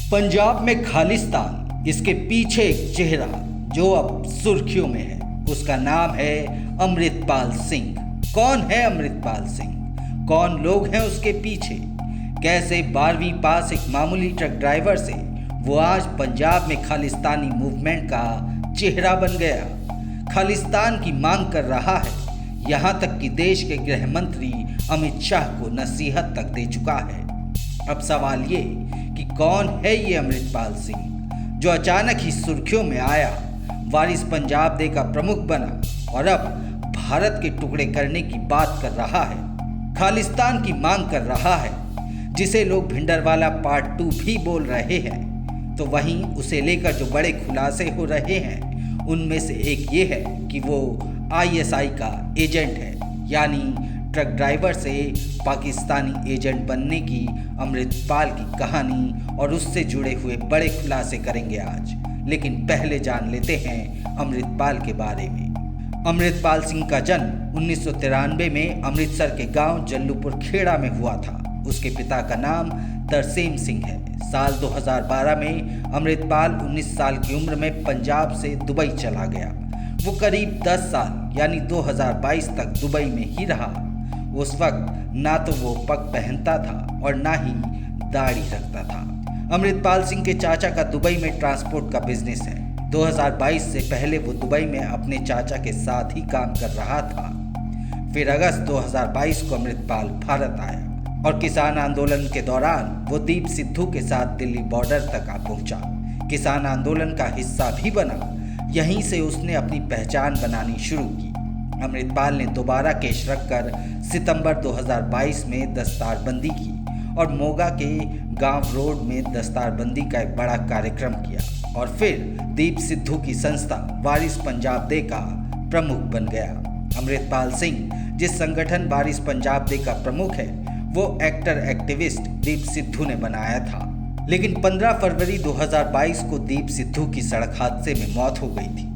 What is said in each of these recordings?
पंजाब में खालिस्तान, इसके पीछे एक चेहरा जो अब सुर्खियों में है, उसका नाम है अमृतपाल सिंह। कौन है अमृतपाल सिंह? कौन लोग हैं उसके पीछे? कैसे 12वीं पास एक मामूली ट्रक ड्राइवर से वो आज पंजाब में खालिस्तानी मूवमेंट का चेहरा बन गया, खालिस्तान की मांग कर रहा है, यहाँ तक कि देश के गृह मंत्री अमित शाह को नसीहत तक दे चुका है। अब सवाल ये कि कौन है ये अमृतपाल सिंह जो अचानक ही सुर्खियों में आया, वारिस पंजाब डे का प्रमुख बना और अब भारत के टुकड़े करने की बात कर रहा है, खालिस्तान की मांग कर रहा है, जिसे लोग भिंडरवाला पार्ट 2 भी बोल रहे हैं। तो वहीं उसे लेकर जो बड़े खुलासे हो रहे हैं, उनमें से एक ये है कि वो ISI का एजेंट है, यानी ट्रक ड्राइवर से पाकिस्तानी एजेंट बनने की अमृतपाल की कहानी और उससे जुड़े हुए बड़े खुलासे करेंगे आज। लेकिन पहले जान लेते हैं अमृतपाल के बारे में। अमृतपाल सिंह का जन्म 1993 में अमृतसर के गांव जल्लूपुर खेड़ा में हुआ था। उसके पिता का नाम तरसेम सिंह है। साल 2012 में अमृतपाल 19 साल की उम्र में पंजाब से दुबई चला गया। वो करीब 10 साल यानी 2022 तक दुबई में ही रहा। उस वक्त ना तो वो पग पहनता था और ना ही दाढ़ी रखता था। अमृतपाल सिंह के चाचा का दुबई में ट्रांसपोर्ट का बिजनेस है। 2022 से पहले वो दुबई में अपने चाचा के साथ ही काम कर रहा था। फिर अगस्त 2022 को अमृतपाल भारत आया और किसान आंदोलन के दौरान वो दीप सिद्धू के साथ दिल्ली बॉर्डर तक आ पहुंचा। किसान आंदोलन का हिस्सा भी बना। यहीं से उसने अपनी पहचान बनानी शुरू की। अमृतपाल ने दोबारा केश रखकर सितंबर 2022 में दस्तारबंदी की और मोगा के गांव रोड में दस्तारबंदी का एक बड़ा कार्यक्रम किया और फिर दीप सिद्धू की संस्था वारिस पंजाब डे का प्रमुख बन गया। अमृतपाल सिंह जिस संगठन वारिस पंजाब डे का प्रमुख है, वो एक्टर एक्टिविस्ट दीप सिद्धू ने बनाया था। लेकिन 15 फरवरी 2022 को दीप सिद्धू की सड़क हादसे में मौत हो गई थी।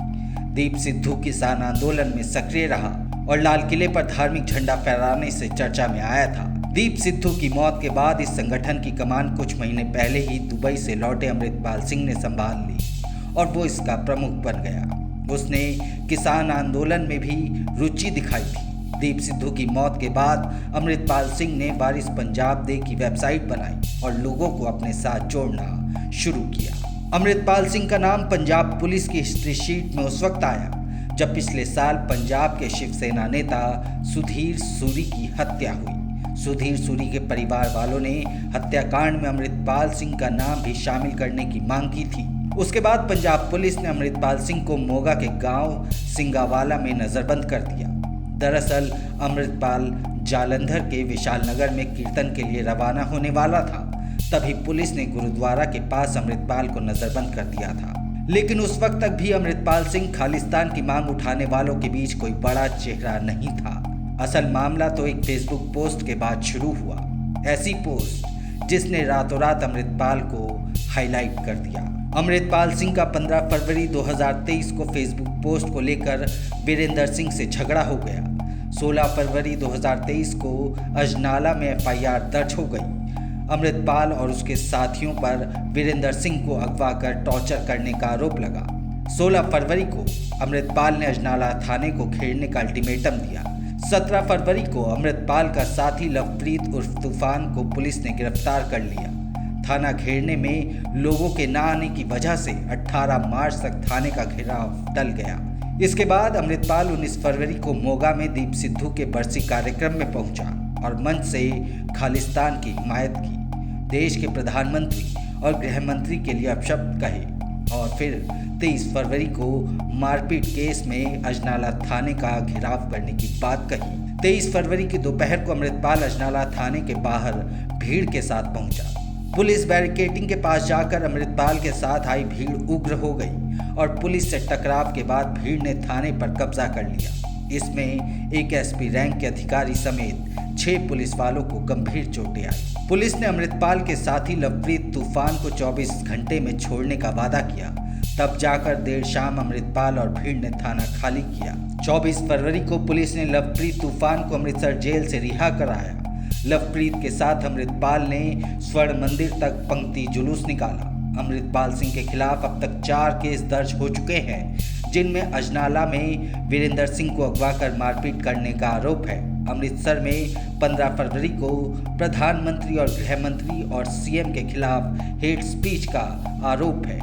दीप सिद्धू किसान आंदोलन में सक्रिय रहा और लाल किले पर धार्मिक झंडा फहराने से चर्चा में आया था। दीप सिद्धू की मौत के बाद इस संगठन की कमान कुछ महीने पहले ही दुबई से लौटे अमृतपाल सिंह ने संभाल ली और वो इसका प्रमुख बन गया। उसने किसान आंदोलन में भी रुचि दिखाई थी। दीप सिद्धू की मौत के बाद अमृतपाल सिंह ने वारिस पंजाब डे की वेबसाइट बनाई और लोगों को अपने साथ जोड़ना शुरू किया। अमृतपाल सिंह का नाम पंजाब पुलिस की हिस्ट्री शीट में उस वक्त आया जब पिछले साल पंजाब के शिवसेना नेता सुधीर सूरी की हत्या हुई। सुधीर सूरी के परिवार वालों ने हत्याकांड में अमृतपाल सिंह का नाम भी शामिल करने की मांग की थी। उसके बाद पंजाब पुलिस ने अमृतपाल सिंह को मोगा के गांव सिंगावाला में नजरबंद कर दिया। दरअसल अमृतपाल जालंधर के विशाल नगर में कीर्तन के लिए रवाना होने वाला था। तभी पुलिस ने गुरुद्वारा के पास अमृतपाल को नजरबंद कर दिया था। लेकिन उस वक्त तक भी अमृतपाल सिंह खालिस्तान की मांग उठाने वालों के बीच कोई बड़ा चेहरा नहीं था। असल मामला तो एक फेसबुक पोस्ट के बाद शुरू हुआ, ऐसी पोस्ट जिसने रातों रात अमृतपाल को हाईलाइट कर दिया। अमृतपाल सिंह का 15 फरवरी 2023 को फेसबुक पोस्ट को लेकर वीरेंद्र सिंह से झगड़ा हो गया। 16 फरवरी 2023 को अजनाला में FIR दर्ज हो गई। अमृतपाल और उसके साथियों पर वीरेंद्र सिंह को अगवा कर टॉर्चर करने का आरोप लगा। 16 फरवरी को अमृतपाल ने अजनाला थाने को घेरने का अल्टीमेटम दिया। 17 फरवरी को अमृतपाल का साथी लवप्रीत उर्फ तूफान को पुलिस ने गिरफ्तार कर लिया। थाना घेरने में लोगों के न आने की वजह से 18 मार्च तक थाने का घेराव टल गया। इसके बाद अमृतपाल 19 फरवरी को मोगा में दीप सिद्धू के बरसी कार्यक्रम में पहुंचा और मंच से खालिस्तान की हिमायत की। देश के प्रधानमंत्री और गृह मंत्री के लिए अपशब्द कहे और फिर 23 फरवरी को मारपीट केस में अजनाला थाने का घेराव करने की बात कही। 23 फरवरी की दोपहर को अमृतपाल अजनाला थाने के बाहर भीड़ के साथ पहुंचा। पुलिस बैरिकेडिंग के पास जाकर अमृतपाल के साथ आई भीड़ उग्र हो गई और पुलिस से टकराव के बाद भीड़ ने थाने पर कब्जा कर लिया। इसमें एक SP रैंक के अधिकारी समेत 6 पुलिस वालों को गंभीर चोटें आई। पुलिस ने अमृतपाल के साथी लवप्रीत तूफान को 24 घंटे में छोड़ने का वादा किया। तब जाकर देर शाम अमृतपाल और भीड़ ने थाना खाली किया। 24 फरवरी को पुलिस ने लवप्रीत तूफान को अमृतसर जेल से रिहा कराया। लवप्रीत के साथ अमृतपाल ने स्वर्ण मंदिर तक पंक्ति जुलूस निकाला। अमृतपाल सिंह के खिलाफ अब तक 4 केस दर्ज हो चुके हैं, जिनमें अजनाला में वीरेंद्र सिंह को अगवा कर मारपीट करने का आरोप है। अमृतसर में 15 फरवरी को प्रधानमंत्री और गृह मंत्री और सीएम के खिलाफ हेट स्पीच का आरोप है।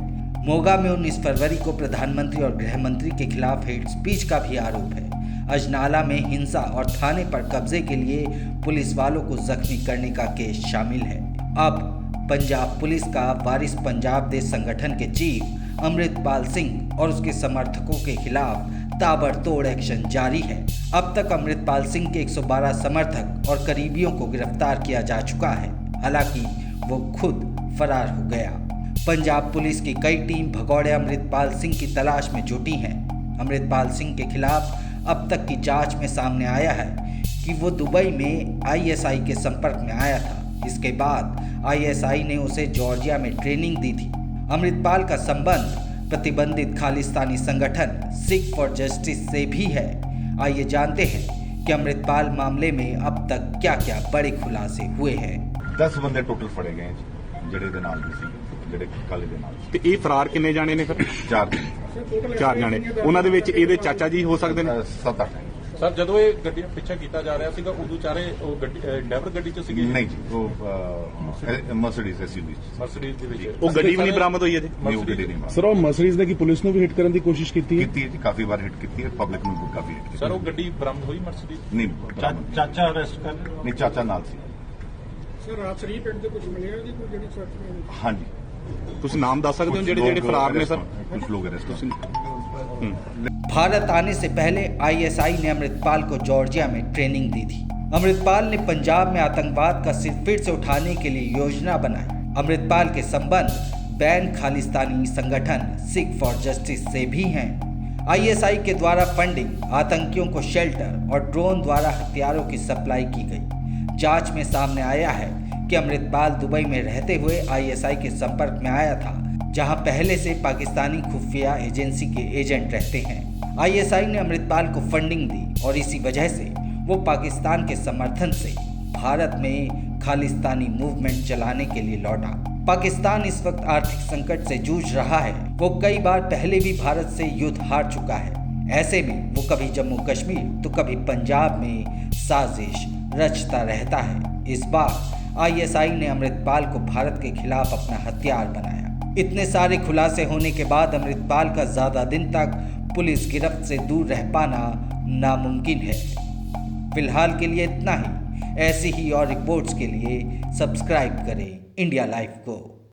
मोगा में 19 फरवरी को प्रधानमंत्री और गृह मंत्री के खिलाफ हेट स्पीच का भी आरोप है। अजनाला में हिंसा और थाने पर कब्जे के लिए पुलिस वालों को जख्मी करने का केस शामिल है। अब पंजाब पुलिस का वारिस पंजाब देश संगठन के चीफ अमृतपाल सिंह और उसके समर्थकों के खिलाफ ताबड़तोड़ एक्शन जारी है। अब तक अमृतपाल सिंह के 112 समर्थक और करीबियों को गिरफ्तार किया जा चुका है, हालांकि वो खुद फरार हो गया। पंजाब पुलिस की कई टीम भगौड़े अमृतपाल सिंह की तलाश में जुटी हैं। अमृतपाल सिंह के खिलाफ अब तक की जांच में सामने आया है कि वो दुबई में आईएसआई के संपर्क में आया था। इसके बाद आईएसआई ने उसे जॉर्जिया में ट्रेनिंग दी थी। अमृतपाल का संबंध प्रतिबंधित खालिस्तानी संगठन सिख फॉर जस्टिस से भी है। आइए जानते हैं कि अमृतपाल मामले में अब तक क्या क्या बड़े खुलासे हुए हैं। 10 ਬੰਦੇ ਟੋਟਲ ਫੜੇ ਗਏ ਜਿਹੜੇ ਦੇ ਨਾਲ ਸੀ, ਜਿਹੜੇ ਕਾਲੇ ਦੇ ਨਾਲ। ਤੇ ਇਹ ਫਰਾਰ ਕਿੰਨੇ ਜਾਣੇ ਨੇ ਫਿਰ? 4 ਜਾਣੇ। ਉਹਨਾਂ ਦੇ ਵਿੱਚ ਇਹਦੇ ਚਾਚਾ ਜੀ ਹੋ ਸਕਦੇ ਨੇ? 7-8 ਸਰ ਜਦੋਂ ਇਹ ਗੱਡੀ ਪਿੱਛੇ ਕੀਤਾ ਜਾ ਰਿਹਾ ਸੀਗਾ ਉਦੋਂ ਚਾਰੇ ਉਹ ਗੱਡੀ ਡਰਾਈਵਰ ਗੱਡੀ 'ਚ ਸੀਗੇ? ਨਹੀਂ ਜੀ, ਉਹ ਮਰਸੀਡੀਜ਼ ਐਸਯੂਵੀ ਮਰਸੀਡੀਜ਼ ਦੇ ਵਿੱਚ। ਉਹ ਗੱਡੀ ਵੀ ਨਹੀਂ ਬਰਾਮਦ ਹੋਈ ਅਜੇ? ਨਹੀਂ, ਉਹ ਗੱਡੀ ਨਹੀਂ ਮਾਰੀ। ਸਰ ਉਹ ਮਰਸੀਡੀਜ਼ ਨੇ ਕੀ ਪੁਲਿਸ ਨੂੰ ਵੀ ਹਿੱਟ ਕਰਨ ਦੀ ਕੋਸ਼ਿਸ਼ ਕੀਤੀ ਹੈ? ਕੀਤੀ ਹੈ ਜੀ, ਕਾਫੀ ਵਾਰ ਹਿੱਟ ਕੀਤੀ ਹੈ, ਪਬਲਿਕ ਨੂੰ ਵੀ ਕਾਫੀ ਹਿੱਟ ਕੀਤੀ ਸਰ ਉਹ ਗੱਡੀ ਬਰਾਮਦ ਹੋਈ ਮਰਸੀਡੀਜ਼? ਨਹੀਂ, ਚਾਚਾ ਅਰੈਸਟ ਕਰ ਨਹੀਂ, ਚਾਚਾ ਨਾਲ ਸੀ। ਸਰ ਰਾਤ ਸਰੀ ਪਿੰਡ ਦੇ ਕੁਝ ਮਿਲਿਆ ਜੀ ਕੋਈ ਜਿਹੜੀ ਸਰਚ में? ਹਾਂਜੀ, ਤੁਸੀਂ ਨਾਮ ਦੱਸ ਸਕਦੇ ਹੋ ਜਿਹੜੇ ਫਰਾਰ ਨੇ ਸਰ? कुछ लोग अरेस्ट। भारत आने से पहले आईएसआई ने अमृतपाल को जॉर्जिया में ट्रेनिंग दी थी। अमृतपाल ने पंजाब में आतंकवाद का सिर फिर से उठाने के लिए योजना बनाई। अमृतपाल के संबंध बैन खालिस्तानी संगठन सिख फॉर जस्टिस से भी हैं। आईएसआई के द्वारा फंडिंग, आतंकियों को शेल्टर और ड्रोन द्वारा हथियारों की सप्लाई की गई। जांच में सामने आया है कि अमृतपाल दुबई में रहते हुए आईएसआई के संपर्क में आया था, जहां पहले से पाकिस्तानी खुफिया एजेंसी के एजेंट रहते हैं। आईएसआई ने अमृतपाल को फंडिंग दी और इसी वजह से वो पाकिस्तान के समर्थन से भारत में खालिस्तानी मूवमेंट चलाने के लिए लौटा। पाकिस्तान इस वक्त आर्थिक संकट से जूझ रहा है। वो कई बार पहले भी भारत से युद्ध हार चुका है। ऐसे में वो कभी जम्मू कश्मीर तो कभी पंजाब में साजिश रचता रहता है। इस बार आईएसआई ने अमृतपाल को भारत के खिलाफ अपना हथियार बनाया। इतने सारे खुलासे होने के बाद अमृतपाल का ज़्यादा दिन तक पुलिस गिरफ्त से दूर रह पाना नामुमकिन है। फिलहाल के लिए इतना ही। ऐसी ही और रिपोर्ट्स के लिए सब्सक्राइब करें इंडिया लाइव को।